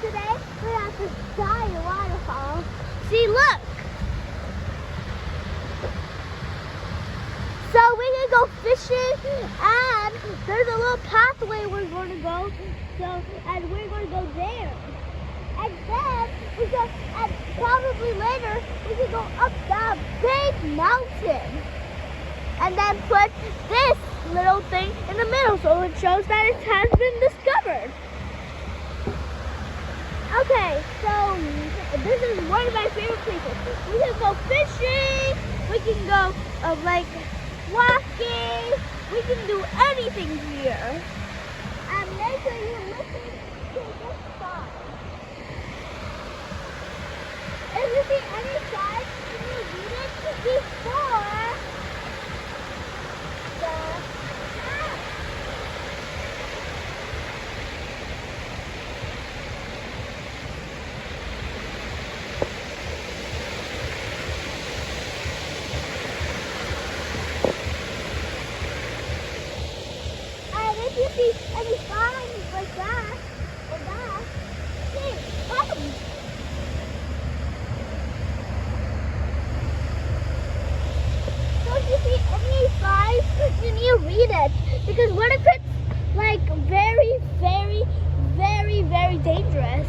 today we're at the giant waterfall. See, look. So we can go fishing, and there's a little pathway we're going to go. And we're going to go there. And then and probably later we can go up that big mountain. And then put this little thing in the middle so it shows that it has been discovered. Okay, so this is one of my favorite places. We can go fishing, we can go walking, we can do anything here. And make sure you listen to this song. If you see any sign, can you read it before the app? And if you see any signs like that, or that, see, So if you see any signs, you need to read it. Because what if it's like very, very, very, very dangerous?